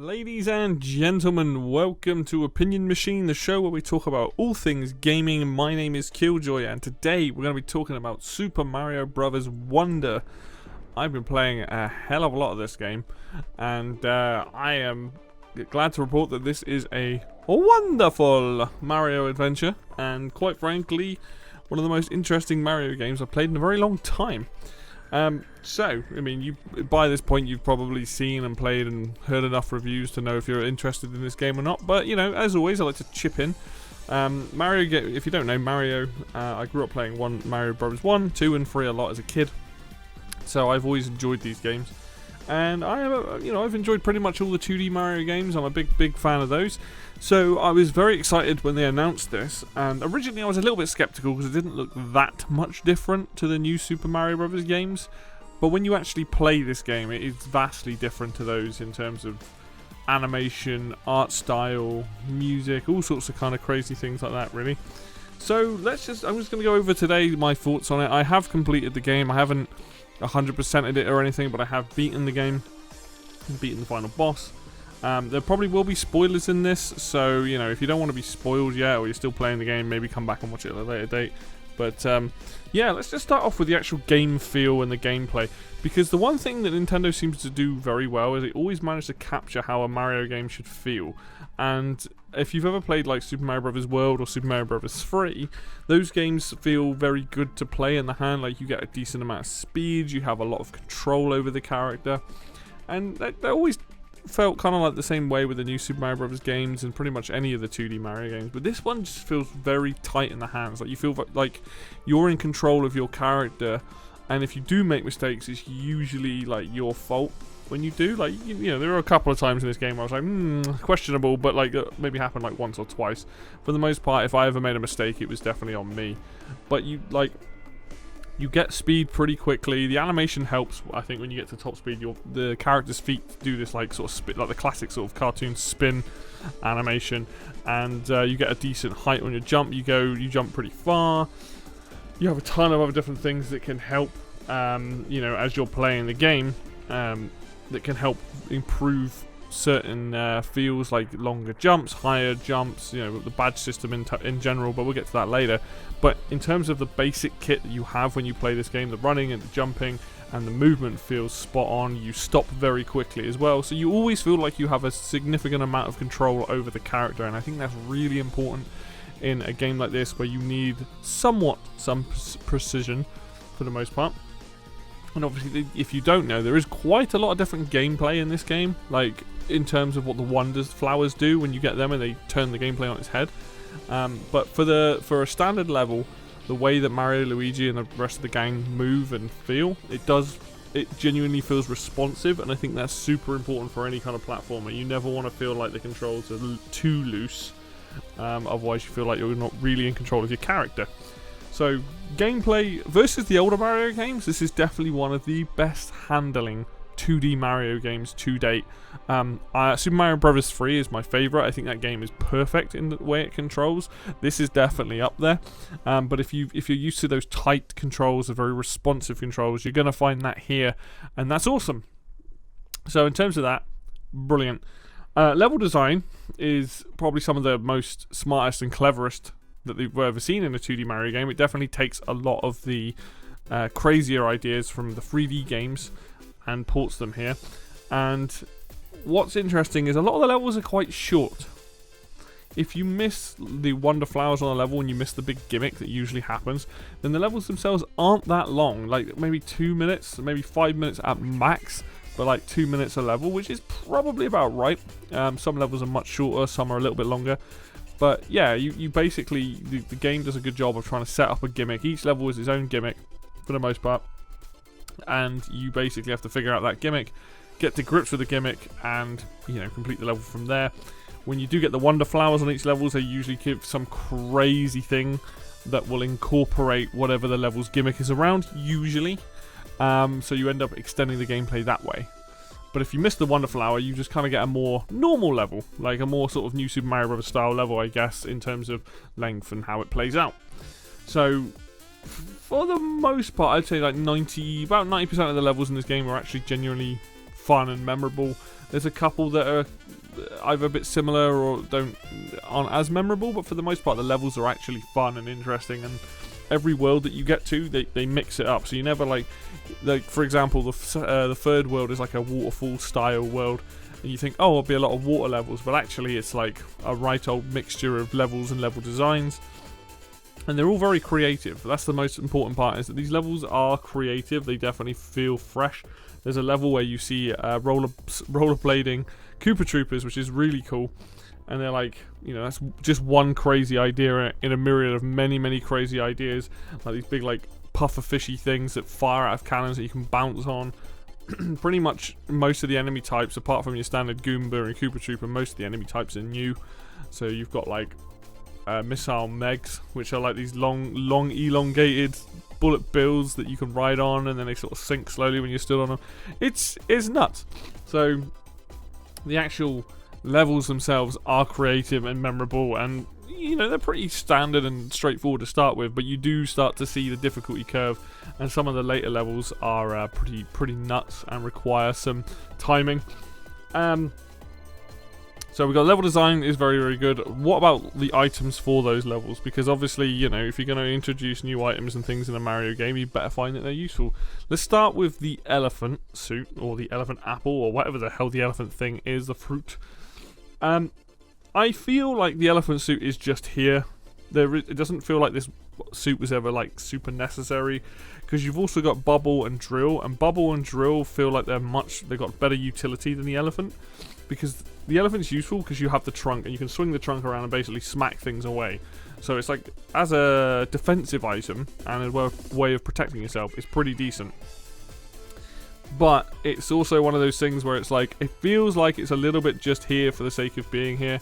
Ladies and gentlemen, welcome to Opinion Machine, the show where we talk about all things gaming. My name is Killjoy, and today we're going to be talking about Super Mario Bros. Wonder. I've been playing a hell of a lot of this game, and I am glad to report that this is a wonderful Mario adventure, and quite frankly, one of the most interesting Mario games I've played in a very long time. By this point you've probably seen and played and heard enough reviews to know if you're interested in this game or not, but you know, as always, I like to chip in. If you don't know Mario, I grew up playing Mario Bros. 1, 2 and 3 a lot as a kid, so I've always enjoyed these games. And I've enjoyed pretty much all the 2D Mario games. I'm a big fan of those. So I was very excited when they announced this, and originally I was a little bit skeptical because it didn't look that much different to the new Super Mario Bros. Games. But when you actually play this game, it is vastly different to those in terms of animation, art style, music, all sorts of kind of crazy things like that, really. So I'm just going to go over today my thoughts on it. I have completed the game. I haven't 100%ed it or anything, but I have beaten the game, beaten the final boss. There probably will be spoilers in this, so you know, if you don't want to be spoiled yet, or you're still playing the game, maybe come back and watch it at a later date. But yeah, let's just start off with the actual game feel and the gameplay, because the one thing that Nintendo seems to do very well is it always managed to capture how a Mario game should feel. And if you've ever played like Super Mario Bros. World or Super Mario Bros. 3, those games feel very good to play in the hand. Like, you get a decent amount of speed, you have a lot of control over the character, and they always felt kind of like the same way with the new Super Mario Bros. Games and pretty much any of the 2D Mario games. But this one just feels very tight in the hands. Like, you feel like you're in control of your character, and if you do make mistakes, it's usually like your fault. When you do, like, you know, there are a couple of times in this game where I was like, questionable, but like maybe happened like once or twice. For the most part, if I ever made a mistake, it was definitely on me. But you get speed pretty quickly. The animation helps. I think when you get to top speed, the character's feet do this like sort of spin, like the classic sort of cartoon spin animation, and you get a decent height on your jump. You jump pretty far. You have a ton of other different things that can help, you know, as you're playing the game. That can help improve certain feels, like longer jumps, higher jumps, you know, the badge system in general, but we'll get to that later. But in terms of the basic kit that you have when you play this game, the running and the jumping and the movement feels spot on. You stop very quickly as well, so you always feel like you have a significant amount of control over the character, and I think that's really important in a game like this where you need some precision for the most part. And obviously, if you don't know, there is quite a lot of different gameplay in this game, like in terms of what the flowers do when you get them and they turn the gameplay on its head. But for a standard level, the way that Mario, Luigi and the rest of the gang move and feel, it genuinely feels responsive, and I think that's super important for any kind of platformer. You never want to feel like the controls are too loose, otherwise you feel like you're not really in control of your character. So, gameplay versus the older Mario games, this is definitely one of the best handling 2D Mario games to date. Super Mario Bros. 3 is my favourite. I think that game is perfect in the way it controls. This is definitely up there. But if you're used to those tight controls, the very responsive controls, you're going to find that here, and that's awesome. So in terms of that, brilliant. Level design is probably some of the most smartest and cleverest that they've ever seen in a 2D Mario game. It definitely takes a lot of the crazier ideas from the 3D games and ports them here. And what's interesting is a lot of the levels are quite short. If you miss the wonder flowers on a level and you miss the big gimmick that usually happens, then the levels themselves aren't that long, like maybe 2 minutes, maybe 5 minutes at max, but like 2 minutes a level, which is probably about right. Some levels are much shorter, some are a little bit longer. But yeah, you basically, the game does a good job of trying to set up a gimmick. Each level is its own gimmick, for the most part. And you basically have to figure out that gimmick, get to grips with the gimmick, and, you know, complete the level from there. When you do get the wonder flowers on each level, they usually give some crazy thing that will incorporate whatever the level's gimmick is around, usually. So you end up extending the gameplay that way. But if you miss the Wonder Flower, you just kind of get a more normal level, like a more sort of new Super Mario Bros. Style level, I guess, in terms of length and how it plays out. So, for the most part, I'd say like about 90% of the levels in this game are actually genuinely fun and memorable. There's a couple that are either a bit similar or aren't as memorable, but for the most part the levels are actually fun and interesting, and every world that you get to, they mix it up. So you never like for example, the third world is like a waterfall style world, and you think, oh, there'll be a lot of water levels, but actually it's like a right old mixture of levels and level designs, and they're all very creative. That's the most important part, is that these levels are creative. They definitely feel fresh. There's a level where you see rollerblading Koopa Troopers, which is really cool. And they're like, you know, that's just one crazy idea in a myriad of many crazy ideas. Like these big, like, puffer fishy things that fire out of cannons that you can bounce on. Pretty much most of the enemy types, apart from your standard Goomba and Koopa Trooper, most of the enemy types are new. So you've got, like, missile megs, which are like these long elongated bullet bills that you can ride on, and then they sort of sink slowly when you're stood on them. It's nuts. So the actual levels themselves are creative and memorable, and you know, they're pretty standard and straightforward to start with, but you do start to see the difficulty curve, and some of the later levels are pretty nuts and require some timing. So we've got level design is very good. What about the items for those levels? Because obviously, you know, if you're going to introduce new items and things in a Mario game, you better find that they're useful. Let's start with the elephant suit, or the elephant apple, or whatever the hell the elephant thing is, the fruit. I feel like the elephant suit is just here. It doesn't feel like this suit was ever like super necessary, because you've also got Bubble and Drill, and Bubble and Drill feel like they've got better utility than the elephant, because the elephant's useful because you have the trunk and you can swing the trunk around and basically smack things away. So it's like, as a defensive item and a way of protecting yourself, it's pretty decent. But it's also one of those things where it's like, it feels like it's a little bit just here for the sake of being here.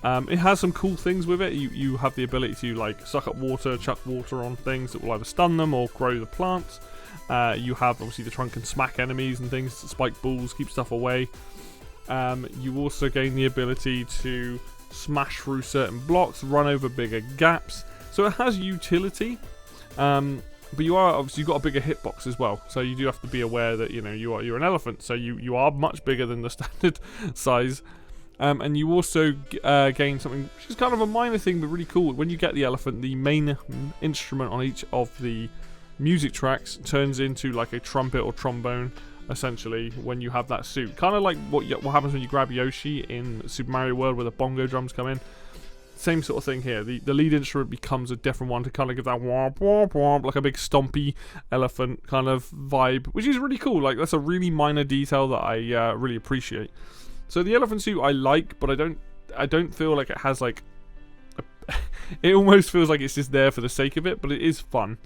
It has some cool things with it. You have the ability to like suck up water, chuck water on things that will either stun them or grow the plants. You have obviously the trunk can smack enemies and things, spike balls, keep stuff away. You also gain the ability to smash through certain blocks, run over bigger gaps. So it has utility. But you've got a bigger hitbox as well, so you do have to be aware that, you know, you're an elephant, so you are much bigger than the standard size. And you also gain something which is kind of a minor thing but really cool. When you get the elephant, the main instrument on each of the music tracks turns into like a trumpet or trombone, essentially, when you have that suit. Kind of like what happens when you grab Yoshi in Super Mario World, where the bongo drums come in. Same sort of thing here. The lead instrument becomes a different one to kind of give that womp womp womp, like a big stompy elephant kind of vibe, which is really cool. Like, that's a really minor detail that I really appreciate. So the elephant suit I like, but I don't feel like it has like it almost feels like it's just there for the sake of it, but it is fun.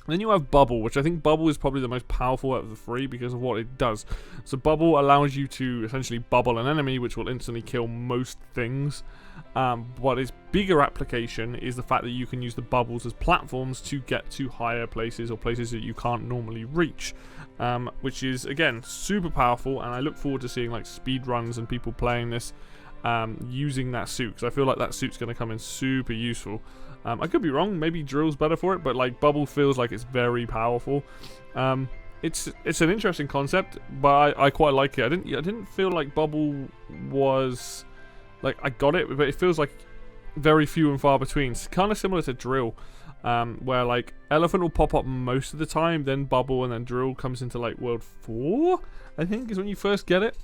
Then you have Bubble, which I think Bubble is probably the most powerful out of the three because of what it does. So Bubble allows you to essentially bubble an enemy, which will instantly kill most things. But its bigger application is the fact that you can use the bubbles as platforms to get to higher places or places that you can't normally reach. Which is, again, super powerful, and I look forward to seeing like speed runs and people playing this using that suit, because I feel like that suit's going to come in super useful. I could be wrong, maybe Drill's better for it, but like Bubble feels like it's very powerful. It's an interesting concept, but I quite like it. I didn't feel like Bubble was like, I got it, but it feels like very few and far between. It's kind of similar to Drill, where like Elephant will pop up most of the time, then Bubble, and then Drill comes into like World 4, I think, is when you first get it.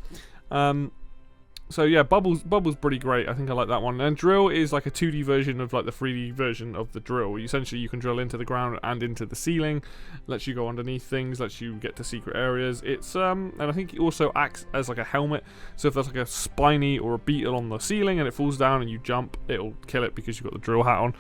So yeah, Bubble's pretty great. I think I like that one. And Drill is like a 2D version of like the 3D version of the Drill. Essentially, you can drill into the ground and into the ceiling. Lets you go underneath things. Lets you get to secret areas. It's and I think it also acts as like a helmet. So if there's like a spiny or a beetle on the ceiling and it falls down and you jump, it'll kill it because you've got the Drill hat on.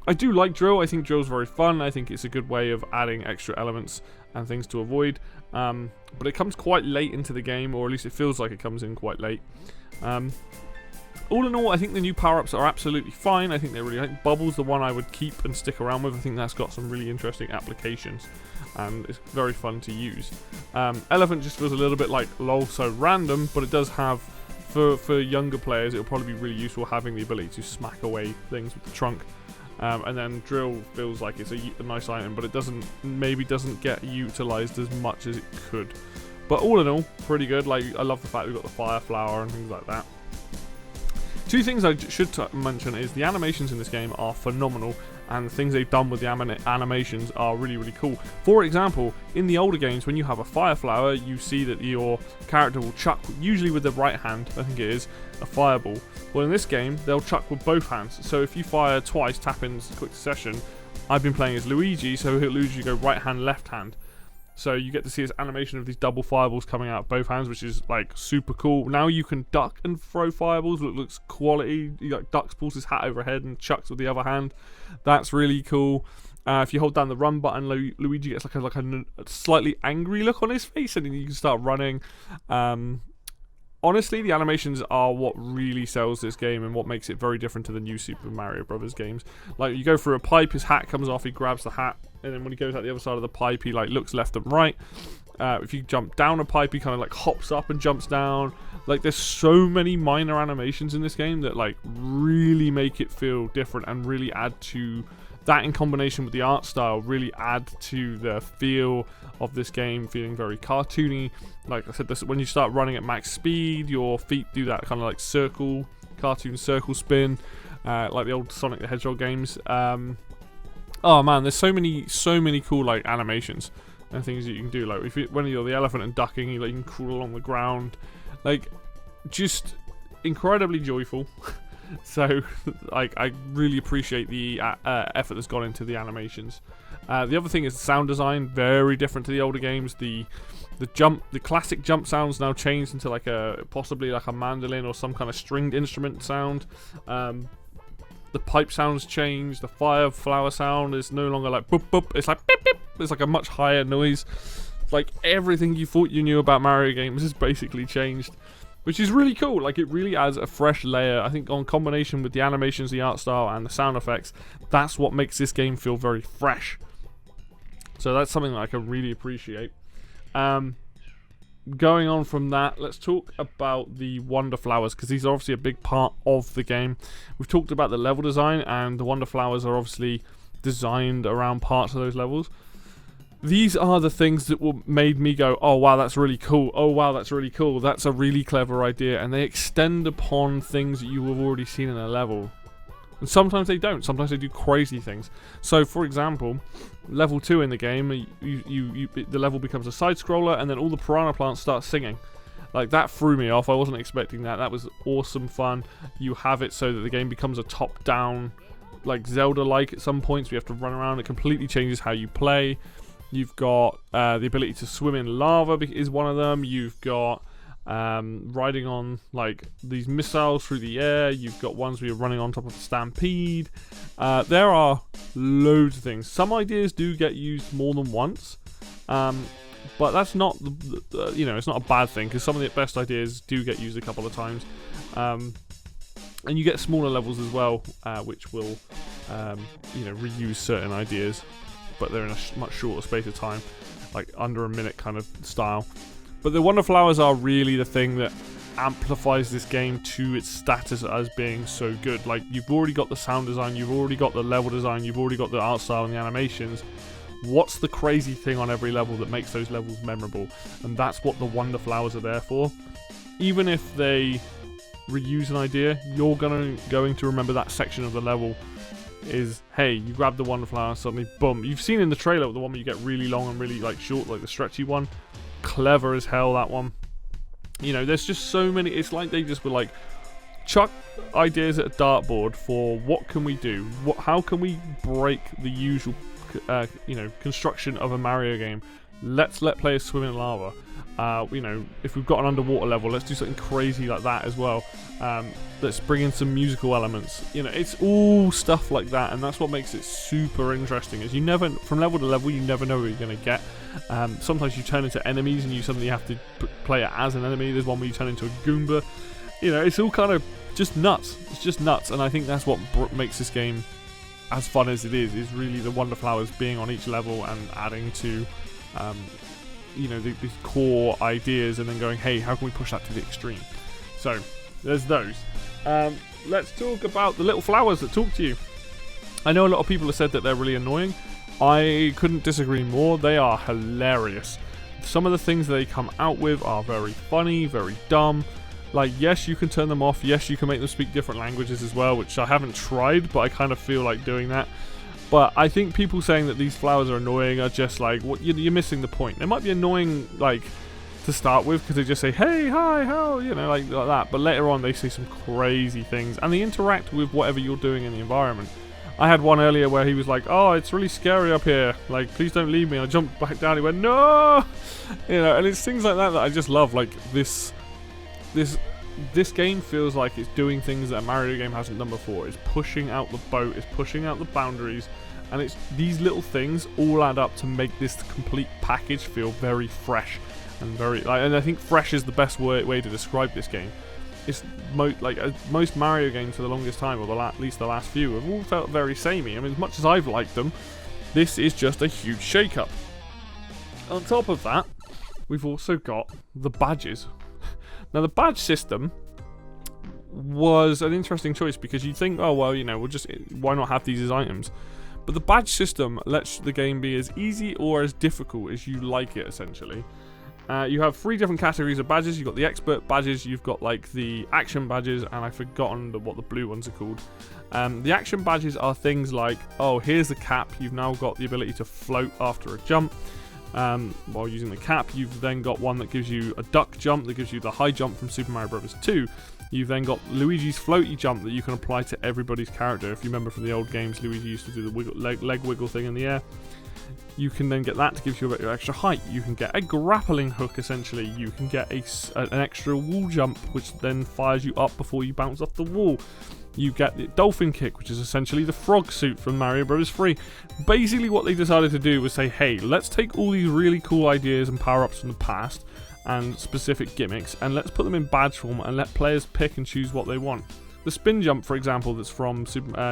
I do like Drill. I think Drill's very fun. I think it's a good way of adding extra elements and things to avoid. But it comes quite late into the game, or at least it feels like it comes in quite late. All in all, I think the new power-ups are absolutely fine. I think they're really like Bubble's the one I would keep and stick around with. I think that's got some really interesting applications, and it's very fun to use. Elephant just feels a little bit like lol, so random, but it does have, for younger players, it'll probably be really useful having the ability to smack away things with the trunk. And then Drill feels like it's a nice item, but it doesn't get utilized as much as it could. But all in all, pretty good. Like, I love the fact we've got the fire flower and things like that. Two things I should mention is the animations in this game are phenomenal, and the things they've done with the animations are really, really cool. For example, in the older games, when you have a fire flower, you see that your character will chuck, usually with the right hand, I think it is, a fireball. Well, in this game, they'll chuck with both hands. So if you fire twice, tap in quick succession, I've been playing as Luigi, so he'll usually go right hand, left hand. So you get to see this animation of these double fireballs coming out of both hands, which is like super cool. Now you can duck and throw fireballs. It looks quality. You like ducks, pulls his hat overhead and chucks with the other hand. That's really cool. If you hold down the run button, Luigi gets like a slightly angry look on his face, and then you can start running. Honestly, the animations are what really sells this game and what makes it very different to the new Super Mario Brothers games. Like, you go through a pipe, his hat comes off, he grabs the hat, and then when he goes out the other side of the pipe, he like looks left and right. If you jump down a pipe, he kind of like hops up and jumps down. Like, there's so many minor animations in this game that like really make it feel different and really add to that, in combination with the art style, really add to the feel of this game, feeling very cartoony. Like I said, when you start running at max speed, your feet do that kind of like cartoon circle spin, like the old Sonic the Hedgehog games. Oh man, there's so many cool like animations and things that you can do. Like when you're the elephant and ducking, you can crawl along the ground, like just incredibly joyful. So, like, I really appreciate the effort that's gone into the animations. The other thing is the sound design, very different to the older games. The classic jump sounds now changed into like possibly like a mandolin or some kind of stringed instrument sound. The pipe sounds changed. The fire flower sound is no longer like boop boop. It's like beep beep. It's like a much higher noise. Like, everything you thought you knew about Mario games has basically changed, which is really cool. Like, it really adds a fresh layer. I think on combination with the animations, the art style, and the sound effects, that's what makes this game feel very fresh. So that's something that I can really appreciate. Going on from that, let's talk about the Wonder Flowers, because these are obviously a big part of the game. We've talked about the level design, and the Wonder Flowers are obviously designed around parts of those levels. These are the things that made me go, oh wow, that's really cool. Oh wow, that's really cool. That's a really clever idea. And they extend upon things that you have already seen in a level. And sometimes they don't. Sometimes they do crazy things. So, for example, level 2 in the game, the level becomes a side scroller, and then all the piranha plants start singing. Like, that threw me off. I wasn't expecting that. That was awesome fun. You have it so that the game becomes a top-down, like Zelda-like at some points. We have to run around. It completely changes how you play. You've got the ability to swim in lava is one of them. You've got riding on like these missiles through the air. You've got ones where you're running on top of a stampede. There are loads of things. Some ideas do get used more than once, but that's not it's not a bad thing, because some of the best ideas do get used a couple of times. And you get smaller levels as well, which will reuse certain ideas, but they're in a much shorter space of time, like under a minute kind of style. But the Wonder Flowers are really the thing that amplifies this game to its status as being so good. Like, you've already got the sound design, you've already got the level design, you've already got the art style and the animations. What's the crazy thing on every level that makes those levels memorable? And that's what the Wonder Flowers are there for. Even if they reuse an idea, you're going to remember that section of the level. Is, hey, you grab the Wonder Flower, suddenly boom. You've seen in the trailer the one where you get really long and really like short, like the stretchy one. Clever as hell, that one. There's just so many. It's like they just were like, chuck ideas at a dartboard for what can we do, how can we break the usual construction of a Mario game. Let's let players swim in lava. If we've got an underwater level, let's do something crazy like that as well. Let's bring in some musical elements. It's all stuff like that, and that's what makes it super interesting. Is from level to level, you never know what you're going to get. Sometimes you turn into enemies, and you suddenly have to play it as an enemy. There's one where you turn into a Goomba. It's all kind of just nuts. It's just nuts, and I think that's what makes this game as fun as it is really the Wonder Flowers being on each level and adding to these core ideas, and then going, hey, how can we push that to the extreme? So there's those. Let's talk about the little flowers that talk to you. I know a lot of people have said that they're really annoying. I couldn't disagree more. They are hilarious. Some of the things they come out with are very funny, very dumb. Like, yes, you can turn them off. Yes, you can make them speak different languages as well, which I haven't tried, but I kind of feel like doing that. But I think people saying that these flowers are annoying are just like, what, you're missing the point. They might be annoying, like, to start with, because they just say, hey, hi, how, you know, like that. But later on, they say some crazy things, and they interact with whatever you're doing in the environment. I had one earlier where he was like, oh, it's really scary up here. Like, please don't leave me. I jumped back down. He went, no! You know, and it's things like that that I just love. Like, this game feels like it's doing things that a Mario game hasn't done before. It's pushing out the boat. It's pushing out the boundaries. And it's these little things all add up to make this complete package feel very fresh. And very, like, and I think fresh is the best way to describe this game. It's most Mario games for the longest time, or at least the last few, have all felt very samey. I mean, as much as I've liked them, this is just a huge shake-up. On top of that, we've also got the badges. Now, the badge system was an interesting choice, because you'd think, oh, well, you know, why not have these as items? But the badge system lets the game be as easy or as difficult as you like it, essentially. You have 3 different categories of badges. You've got the expert badges, you've got like the action badges, and I've forgotten what the blue ones are called. The action badges are things like, oh, here's the cap, you've now got the ability to float after a jump. While using the cap, you've then got one that gives you a duck jump, that gives you the high jump from Super Mario Bros. 2. You've then got Luigi's floaty jump that you can apply to everybody's character. If you remember from the old games, Luigi used to do the leg wiggle thing in the air. You can then get that to give you a bit of extra height. You can get a grappling hook, essentially. You can get an extra wall jump, which then fires you up before you bounce off the wall. You get the dolphin kick, which is essentially the frog suit from Mario Bros. 3. Basically, what they decided to do was say, hey, let's take all these really cool ideas and power-ups from the past and specific gimmicks, and let's put them in badge form and let players pick and choose what they want. The spin jump, for example, that's from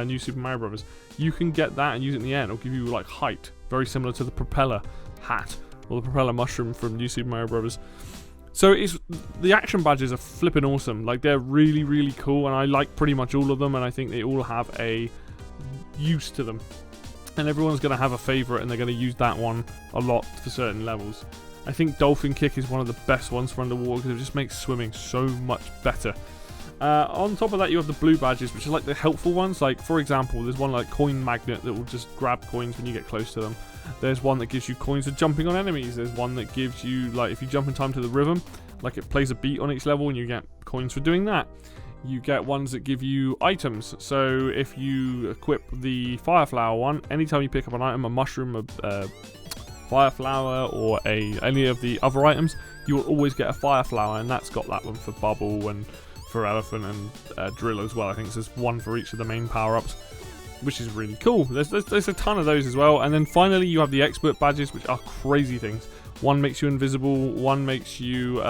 New Super Mario Bros., you can get that and use it in the air, and it'll give you, like, height. Very similar to the propeller hat, or the propeller mushroom from New Super Mario Bros. So the action badges are flipping awesome. Like, they're really, really cool, and I like pretty much all of them, and I think they all have a use to them. And everyone's going to have a favourite, and they're going to use that one a lot for certain levels. I think Dolphin Kick is one of the best ones for underwater, because it just makes swimming so much better. On top of that, you have the blue badges, which are like the helpful ones. Like, for example, there's one like Coin Magnet that will just grab coins when you get close to them. There's one that gives you coins for jumping on enemies. There's one that gives you, like, if you jump in time to the rhythm, like, it plays a beat on each level and you get coins for doing that. You get ones that give you items. So if you equip the Fire Flower one, anytime you pick up an item, a mushroom, a Fire Flower, or any of the other items, you will always get a Fire Flower, and that's got that one for Bubble and for Elephant and Drill as well. I think there's one for each of the main power-ups, which is really cool. There's a ton of those as well. And then finally you have the expert badges, which are crazy things. One makes you invisible, one makes you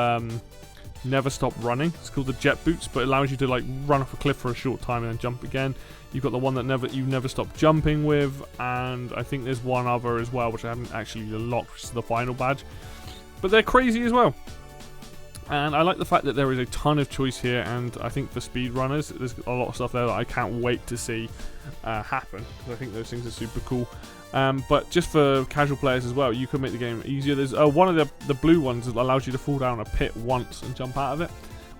never stop running. It's called the Jet Boots, but it allows you to, like, run off a cliff for a short time and then jump again. You've got the one that you never stop jumping with, and I think there's one other as well, which I haven't actually unlocked, which is the final badge. But they're crazy as well. And I like the fact that there is a ton of choice here, and I think for speedrunners, there's a lot of stuff there that I can't wait to see happen, because I think those things are super cool. But just for casual players as well, you can make the game easier. There's one of the blue ones that allows you to fall down a pit once and jump out of it,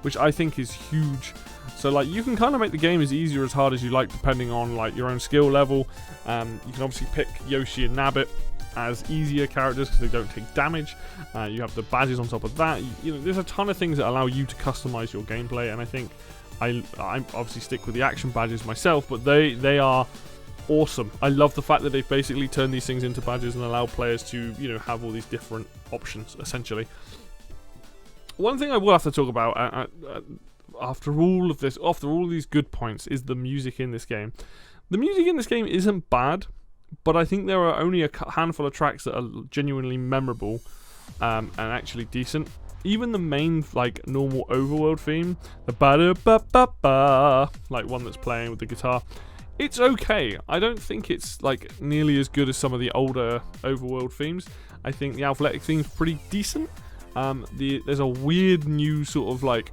which I think is huge. So, like, you can kind of make the game as easy or as hard as you like, depending on, like, your own skill level. You can obviously pick Yoshi and Nabbit as easier characters because they don't take damage. You have the badges on top of that. You know, there's a ton of things that allow you to customize your gameplay, and I think I obviously stick with the action badges myself, but they are awesome. I love the fact that they've basically turned these things into badges and allow players to, you know, have all these different options, essentially. One thing I will have to talk about after all of these good points is the music in this game. The music in this game isn't bad, but I think there are only a handful of tracks that are genuinely memorable and actually decent. Even the main, like, normal overworld theme, the ba-da-ba-ba-ba, like one that's playing with the guitar, it's okay. I don't think it's, like, nearly as good as some of the older overworld themes. I think the Athletic theme's pretty decent. There's a weird new sort of, like,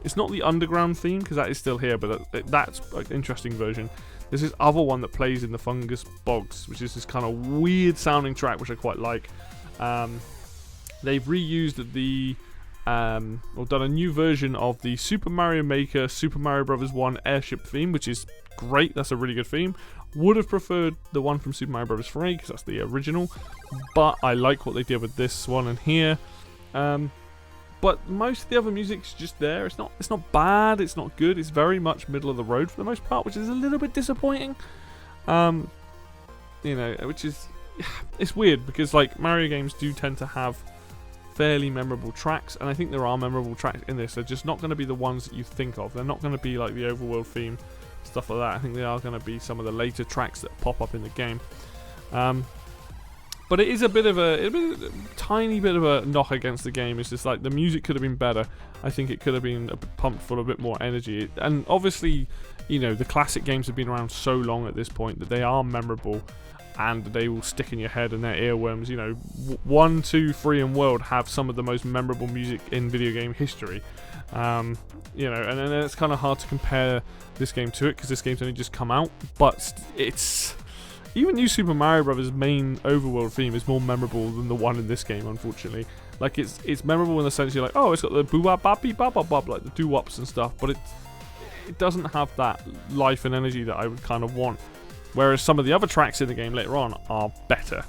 it's not the underground theme because that is still here, but that's like, an interesting version. There's this other one that plays in the Fungus Bogs, which is this kind of weird sounding track, which I quite like. There's they've reused the or done a new version of the Super Mario Maker Super Mario Bros. 1 airship theme, which is great. That's a really good theme. Would have preferred the one from Super Mario Bros. 3 because that's the original, but I like what they did with this one and here. But most of the other music's just there. It's not bad. It's not good. It's very much middle of the road for the most part, which is a little bit disappointing. You know, which is it's weird because like Mario games do tend to have fairly memorable tracks, and I think there are memorable tracks in this. They're just not going to be the ones that you think of. They're not going to be like the overworld theme, stuff like that. I think they are going to be some of the later tracks that pop up in the game. But it is a tiny bit of a knock against the game. It's just like the music could have been better. I think it could have been pumped full of a bit more energy. And obviously, you know, the classic games have been around so long at this point that they are memorable, and they will stick in your head and their earworms. You know, 1, 2, 3 and World have some of the most memorable music in video game history. You know, and then it's kind of hard to compare this game to it because this game's only just come out. But it's even New Super Mario Bros. Main overworld theme is more memorable than the one in this game, unfortunately. Like it's memorable in the sense you're like, oh, it's got the boo bop bop beep bop bop bop, like the doo wops and stuff, but it doesn't have that life and energy that I would kind of want. Whereas some of the other tracks in the game later on are better.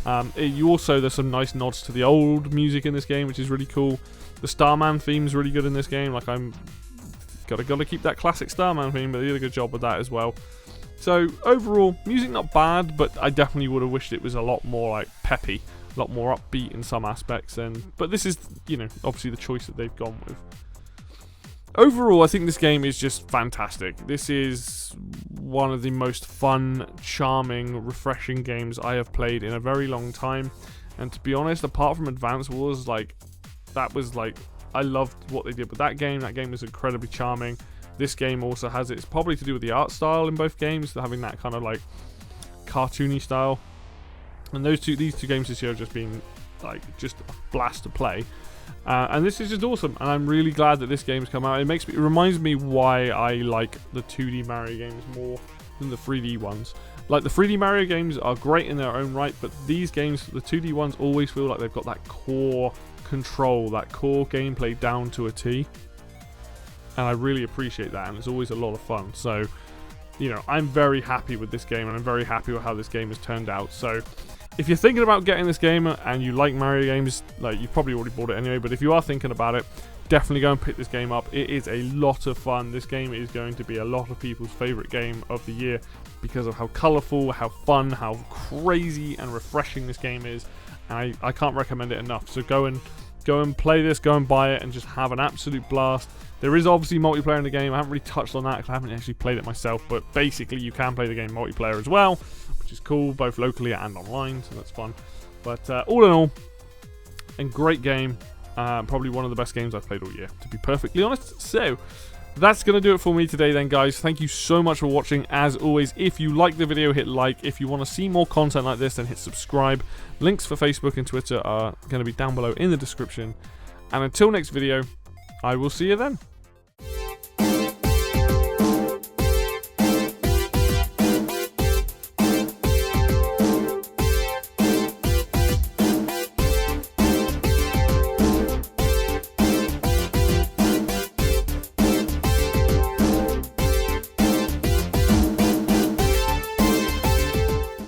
There's some nice nods to the old music in this game, which is really cool. The Starman theme's really good in this game. Like I'm gotta keep that classic Starman theme, but they did a good job with that as well. So overall, music not bad, but I definitely would have wished it was a lot more like peppy, a lot more upbeat in some aspects. But this is, you know, obviously the choice that they've gone with. Overall, I think this game is just fantastic. This is one of the most fun, charming, refreshing games I have played in a very long time. And to be honest, apart from Advance Wars, like that was like I loved what they did with that game. That game was incredibly charming. This game also has it's probably to do with the art style in both games, having that kind of like cartoony style. And these two games this year have just been like just a blast to play. And this is just awesome, and I'm really glad that this game's come out. It reminds me why I like the 2D Mario games more than the 3D ones. Like the 3D Mario games are great in their own right, but these games, the 2D ones, always feel like they've got that core control, that core gameplay down to a T. And I really appreciate that, and it's always a lot of fun. So, you know, I'm very happy with this game, and I'm very happy with how this game has turned out. So, if you're thinking about getting this game and you like Mario games, like you've probably already bought it anyway, but if you are thinking about it, definitely go and pick this game up. It is a lot of fun. This game is going to be a lot of people's favorite game of the year because of how colorful, how fun, how crazy and refreshing this game is. And I can't recommend it enough. So go and play this, go and buy it, and just have an absolute blast. There is obviously multiplayer in the game. I haven't really touched on that because I haven't actually played it myself, but basically you can play the game multiplayer as well, which is cool, both locally and online, so that's fun. But all in all, a great game. Probably one of the best games I've played all year, to be perfectly honest. So that's going to do it for me today then, guys. Thank you so much for watching. As always, if you like the video, hit like. If you want to see more content like this, then hit subscribe. Links for Facebook and Twitter are going to be down below in the description. And until next video, I will see you then.